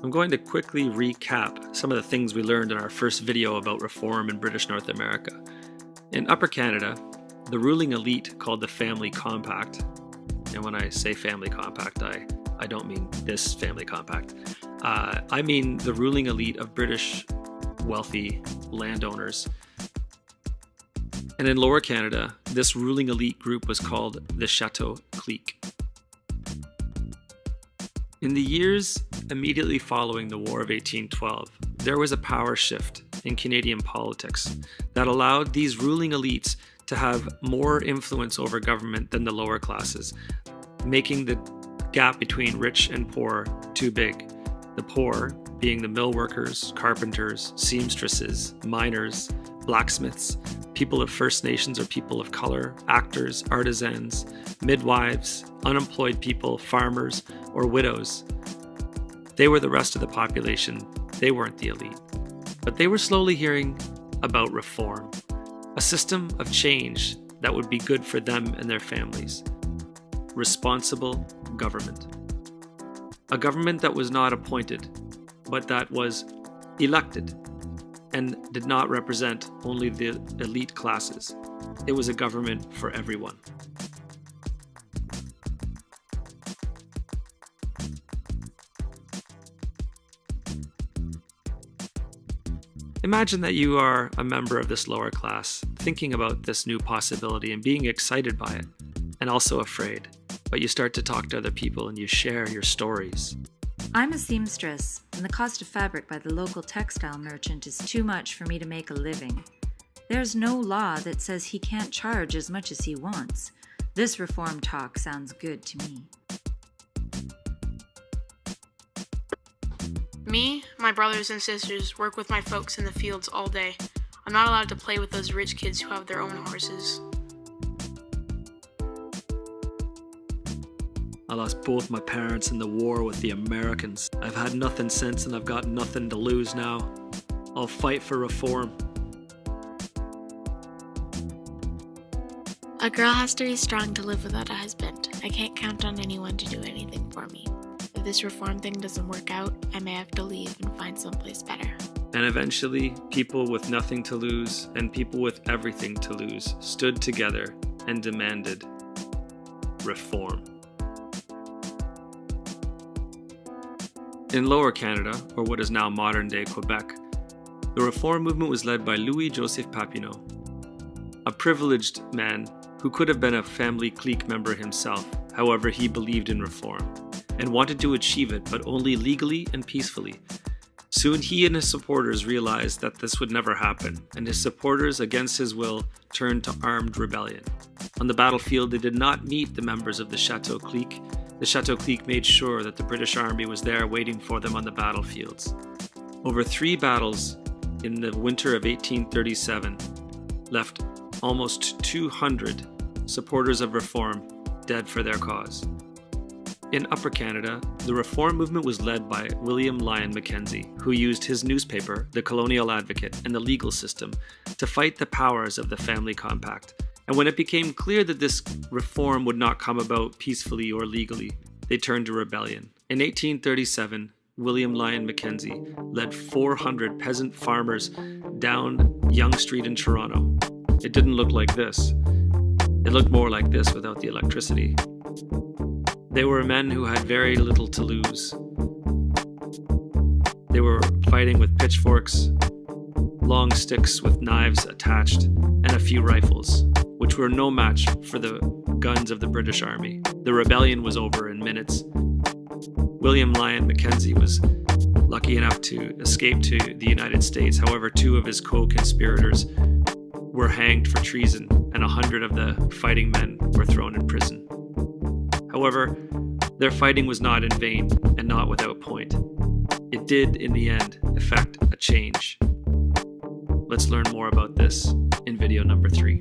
I'm going to quickly recap some of the things we learned in our first video about reform in British North America. In Upper Canada, the ruling elite called the Family Compact, and when I say Family Compact, I don't mean this Family Compact. I mean the ruling elite of British wealthy landowners. And in Lower Canada, this ruling elite group was called the Chateau Clique. In the years immediately following the War of 1812, there was a power shift in Canadian politics that allowed these ruling elites to have more influence over government than the lower classes, making the gap between rich and poor too big. The poor being the mill workers, carpenters, seamstresses, miners, blacksmiths, people of First Nations or people of color, actors, artisans, midwives, unemployed people, farmers, or widows. They were the rest of the population. They weren't the elite. But they were slowly hearing about reform, a system of change that would be good for them and their families. Responsible government. A government that was not appointed, but that was elected and did not represent only the elite classes. It was a government for everyone. Imagine that you are a member of this lower class, thinking about this new possibility and being excited by it, and also afraid. But you start to talk to other people and you share your stories. I'm a seamstress, and the cost of fabric by the local textile merchant is too much for me to make a living. There's no law that says he can't charge as much as he wants. This reform talk sounds good to me. Me, my brothers and sisters work with my folks in the fields all day. I'm not allowed to play with those rich kids who have their own horses. I lost both my parents in the war with the Americans. I've had nothing since and I've got nothing to lose now. I'll fight for reform. A girl has to be strong to live without a husband. I can't count on anyone to do anything for me. If this reform thing doesn't work out, I may have to leave and find someplace better. And eventually, people with nothing to lose and people with everything to lose stood together and demanded reform. In Lower Canada, or what is now modern-day Quebec, the reform movement was led by Louis-Joseph Papineau, a privileged man who could have been a family clique member himself. However, he believed in reform and wanted to achieve it, but only legally and peacefully. Soon he and his supporters realized that this would never happen, and his supporters, against his will, turned to armed rebellion. On the battlefield, they did not meet the members of the Chateau Clique. The Chateau Clique made sure that the British Army was there waiting for them on the battlefields. Over 3 battles in the winter of 1837 left almost 200 supporters of reform dead for their cause. In Upper Canada, the reform movement was led by William Lyon Mackenzie, who used his newspaper, The Colonial Advocate, and the legal system to fight the powers of the Family Compact. And when it became clear that this reform would not come about peacefully or legally, they turned to rebellion. In 1837, William Lyon Mackenzie led 400 peasant farmers down Yonge Street in Toronto. It didn't look like this. It looked more like this without the electricity. They were men who had very little to lose. They were fighting with pitchforks, long sticks with knives attached, and a few rifles, which were no match for the guns of the British Army. The rebellion was over in minutes. William Lyon Mackenzie was lucky enough to escape to the United States. However, 2 of his co-conspirators were hanged for treason, and 100 of the fighting men were thrown in prison. However, their fighting was not in vain and not without point. It did, in the end, effect a change. Let's learn more about this in video number 3.